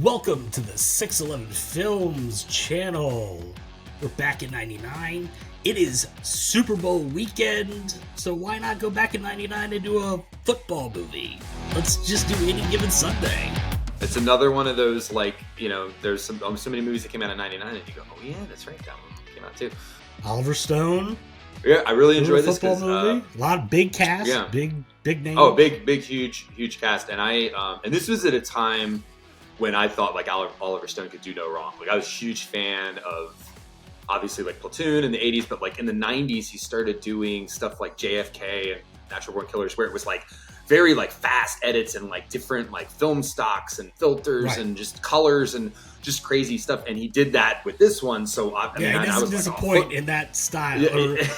Welcome to the 611 Films channel. We're back in 99. It is Super Bowl weekend, so why not go back in 99 and do a football movie? Let's just do Any Given Sunday. It's another one of those, there's so many movies that came out in 99 and you go, oh yeah, that's right, that one came out too. Oliver Stone. Yeah, I really enjoyed this football movie. A lot of big cast, yeah. big names. Oh, big, huge cast. And and this was at a time when I thought like Oliver Stone could do no wrong. Like I was a huge fan of obviously like Platoon in the 80s, but like in the 90s he started doing stuff like JFK and Natural Born Killers, where it was like very like fast edits and like different like film stocks and filters and just colors and just crazy stuff. And he did that with this one. So I doesn't disappoint in that style.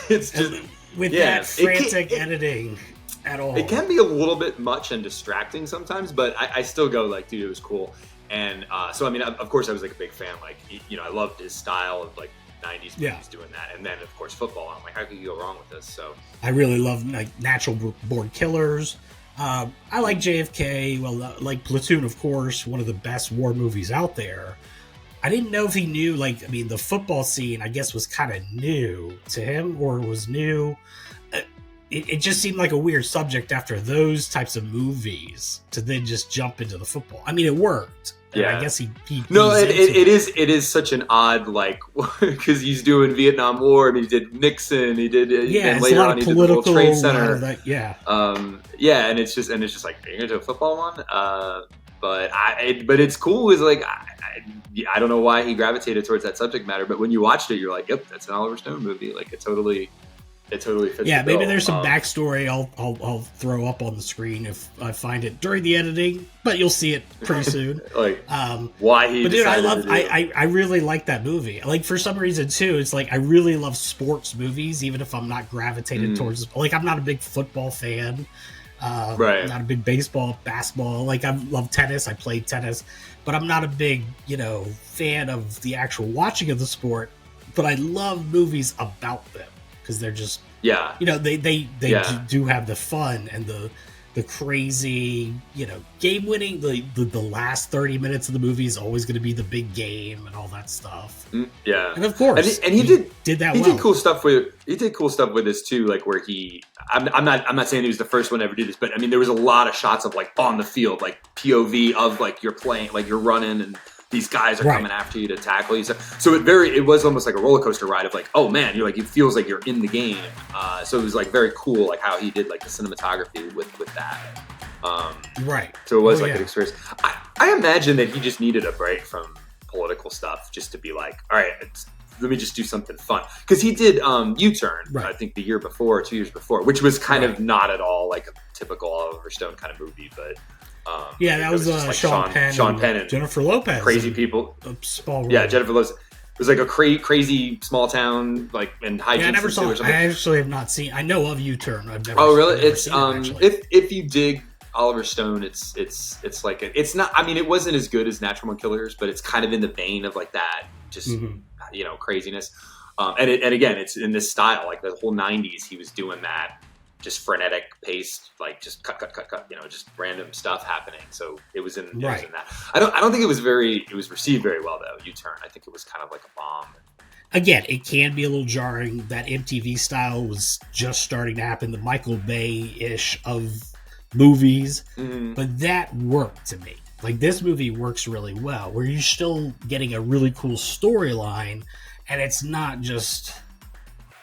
It's just with that frantic editing at all. It can be a little bit much and distracting sometimes, but I still go like, dude, it was cool. And so I mean, of course, I was like a big fan. Like I loved his style of like 90s movies doing that, and then of course football. I'm like, how could you go wrong with this? So I really love like Natural Born Killers. I like JFK. Well, like Platoon, of course, one of the best war movies out there. I didn't know if he knew, the football scene, I guess, was kind of new to him, or was new. It just seemed like a weird subject after those types of movies to then just jump into the football. I mean, it worked. Yeah, I guess he no, it is such an odd, like, because he's doing Vietnam War. I mean, he did Nixon. He did and later on he did the World Trade Center. And it's just like, you're into a football one. But it's cool. Is like I don't know why he gravitated towards that subject matter, but when you watched it, you're like, yep, that's an Oliver Stone movie. Like it totally fits. Yeah, maybe there's some backstory I'll throw up on the screen if I find it during the editing, but you'll see it pretty soon. Why he? But dude, I really like that movie. Like for some reason too, it's like I really love sports movies, even if I'm not gravitated towards. Like I'm not a big football fan. I'm not a big basketball. Like I love tennis. I played tennis, but I'm not a big fan of the actual watching of the sport. But I love movies about them. Because they're just they do have the fun and the crazy game winning. The last 30 minutes of the movie is always going to be the big game and all that stuff. And of course, and he did that. He well. did cool stuff with this too. Like where I'm not saying he was the first one to ever do this, but I mean there was a lot of shots of like on the field, like POV of like you're playing, like you're running and these guys are coming after you to tackle you. So it was almost like a roller coaster ride of like, oh man, you're like, it feels like you're in the game. So it was like very cool, like how he did like the cinematography with that. So it was an experience. I imagine that he just needed a break from political stuff just to be like, all right, let me just do something fun. Because he did U-Turn, I think the year before, or 2 years before, which was kind of not at all like a typical Oliver Stone kind of movie, but that was like Sean Penn and Jennifer Lopez. Crazy people. Small yeah, Jennifer Lopez. It was like a crazy small town, like in high. Yeah, I never saw it. I actually have not seen. I know of U-Turn. I've never. Oh, really? Never it's seen it, if you dig Oliver Stone, it's like it's not. I mean, it wasn't as good as Natural Born Killers, but it's kind of in the vein of like that, just craziness. And again, it's in this style, like the whole '90s. He was doing that. Just frenetic paced, like just cut, just random stuff happening. So it was in that. I don't think it was received very well though. U-Turn. I think it was kind of like a bomb. Again, it can be a little jarring. That MTV style was just starting to happen. The Michael Bay-ish of movies, but that worked to me. Like this movie works really well, where you're still getting a really cool storyline, and it's not just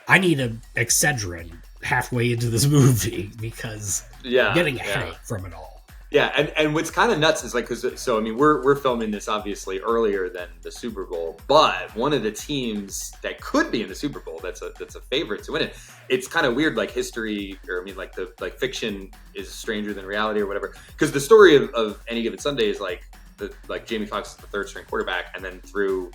I need a Excedrin halfway into this movie because I'm getting a headache from it all. Yeah, and what's kind of nuts is like, we're filming this obviously earlier than the Super Bowl, but one of the teams that could be in the Super Bowl that's a favorite to win it. It's kind of weird, like history, or I mean, like fiction is stranger than reality or whatever. Because the story of Any Given Sunday is like Jamie Foxx is the third string quarterback, and then through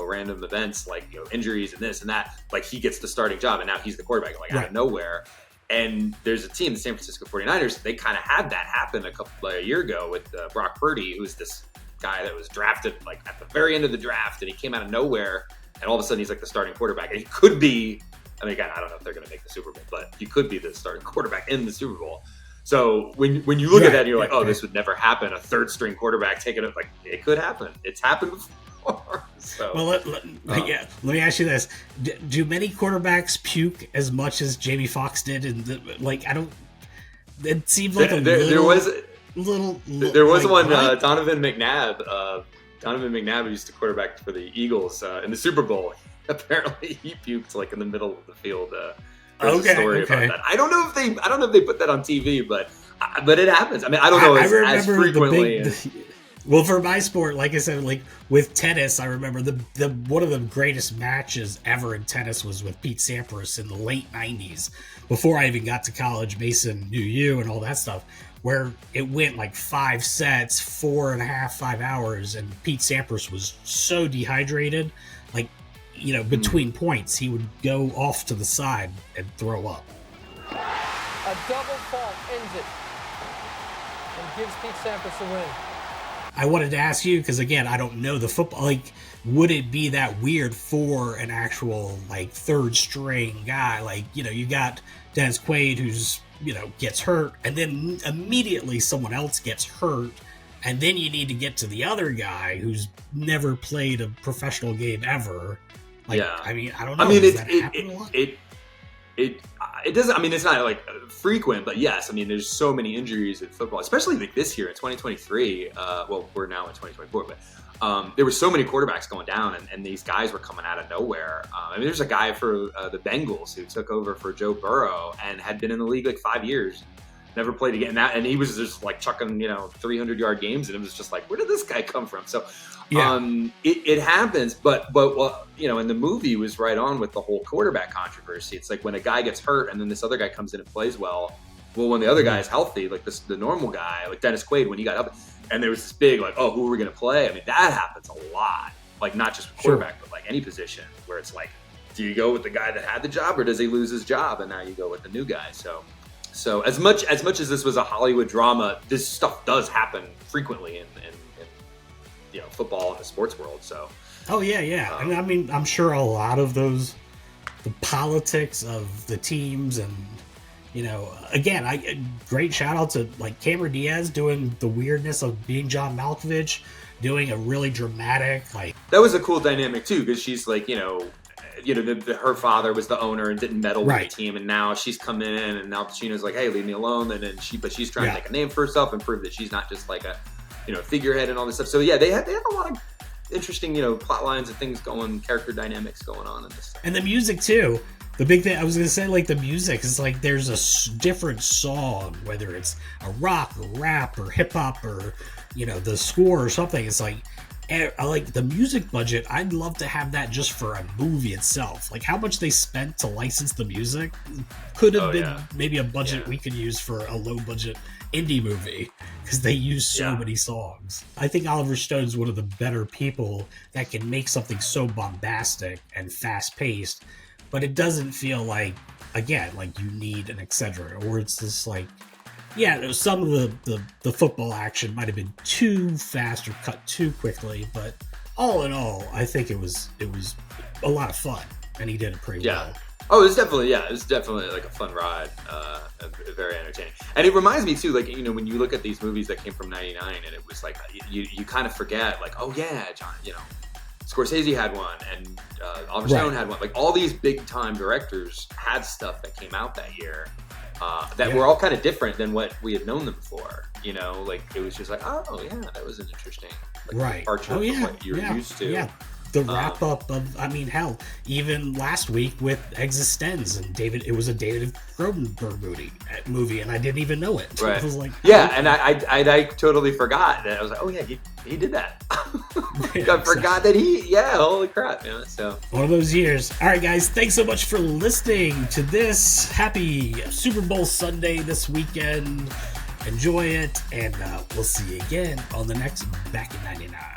random events like injuries and this and that, like he gets the starting job and now he's the quarterback out of nowhere. And there's a team, the San Francisco 49ers, they kind of had that happen a year ago with Brock Purdy, who's this guy that was drafted like at the very end of the draft, and he came out of nowhere and all of a sudden he's like the starting quarterback, and he could be, I mean, again, I don't know if they're going to make the Super Bowl, but he could be the starting quarterback in the Super Bowl. So when you look at that, and you're like, oh, this would never happen. A third string quarterback taking it, like it could happen. It's happened before. So, well, let me ask you this: do many quarterbacks puke as much as Jamie Foxx did? And I don't. It seemed like there was one Donovan McNabb. Donovan McNabb used to quarterback for the Eagles in the Super Bowl. Apparently, he puked like in the middle of the field. There's a story about that. I don't know if they put that on TV, but it happens. I mean, I don't know as frequently. Well, for my sport, like I said, like with tennis, I remember the one of the greatest matches ever in tennis was with Pete Sampras in the late '90s. Before I even got to college, Mason knew you and all that stuff, where it went like 5 sets, 4.5, 5 hours, and Pete Sampras was so dehydrated, like, between points, he would go off to the side and throw up. A double fault ends it and gives Pete Sampras a win. I wanted to ask you, because again, I don't know the football, like, would it be that weird for an actual, like, third string guy? Like, you got Dennis Quaid, who's, gets hurt, and then immediately someone else gets hurt, and then you need to get to the other guy who's never played a professional game ever. Like, yeah. I mean, I don't know. I mean, it doesn't. I mean, it's not like frequent, but yes. I mean, there's so many injuries in football, especially like this year in 2023. Well, we're now in 2024, but there were so many quarterbacks going down, and these guys were coming out of nowhere. I mean, there's a guy for the Bengals who took over for Joe Burrow and had been in the league like 5 years, never played again. And he was just like chucking 300-yard games, and it was just like, where did this guy come from? So. Yeah. It happens, but in the movie was right on with the whole quarterback controversy. It's like when a guy gets hurt and then this other guy comes in and plays well, when the other guy is healthy, like the normal guy, like Dennis Quaid, when he got up, and there was this big like, oh, who are we going to play? I mean, that happens a lot, like not just with quarterback, but like any position where it's like, do you go with the guy that had the job or does he lose his job and now you go with the new guy? So as much as this was a Hollywood drama, this stuff does happen frequently in football and the sports world. So I mean, I'm sure a lot of the politics of the teams, and again, great shout out to like Cameron Diaz doing the weirdness of being John Malkovich, doing a really dramatic, like, that was a cool dynamic too, because she's like her father was the owner and didn't meddle with the team, and now she's come in and Al Pacino's like, hey, leave me alone, and then she's trying to make a name for herself and prove that she's not just like a figurehead and all this stuff. So yeah, they have a lot of interesting, plot lines and things going, character dynamics going on in this. And the music too. The big thing I was gonna say, like the music is like there's a different song, whether it's a rock or rap or hip hop or the score or something. It's like, I like the music budget. I'd love to have that just for a movie itself. Like how much they spent to license the music could have been maybe a budget we could use for a low budget indie movie, because they use so many songs. I think Oliver Stone's one of the better people that can make something so bombastic and fast paced, but it doesn't feel like, again, like you need an etc. Or it's just like, some of the football action might have been too fast or cut too quickly, but all in all, I think it was a lot of fun, and he did it pretty well. Oh, it was definitely like a fun ride, very entertaining. And it reminds me too, like, when you look at these movies that came from '99, and it was like you kind of forget, like, oh yeah, John, Scorsese had one, and Oliver Stone had one. Like all these big time directors had stuff that came out that year that were all kind of different than what we had known them for. Like it was just like, oh yeah, that was an interesting departure from what you're used to. Yeah. The wrap up of, I mean, hell, even last week with Existenz and it was a David Cronenberg movie, and I didn't even know it. Right. I was like, and I totally forgot that. I was like, oh yeah, he did that. I forgot that holy crap, so. One of those years. All right, guys, thanks so much for listening to this. Happy Super Bowl Sunday this weekend. Enjoy it, and we'll see you again on the next Back in 99.